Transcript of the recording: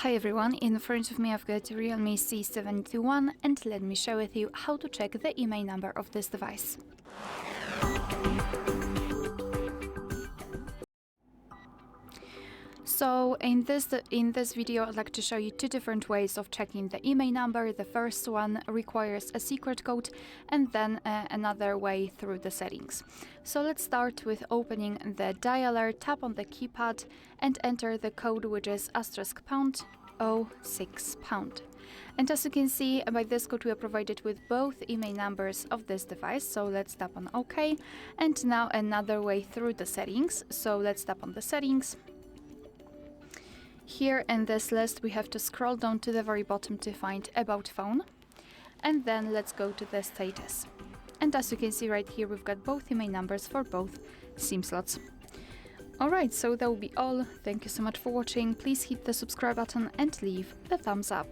Hi everyone, in front of me I've got REALME C71 and let me share with you how to check the IMEI number of this device. So in this video I'd like to show you two different ways of checking the IMEI number. The first one requires a secret code and then another way through the settings. So let's start with opening the dialer, tap on the keypad and enter the code, which is *#06#. And as you can see, by this code we are provided with both IMEI numbers of this device, so let's tap on OK. And now another way through the settings, so let's tap on the settings. Here in this list we have to scroll down to the very bottom to find About Phone, and then let's go to the status. And as you can see right here, we've got both IMEI numbers for both SIM slots. Alright, so that will be all. Thank you so much for watching. Please hit the subscribe button and leave a thumbs up.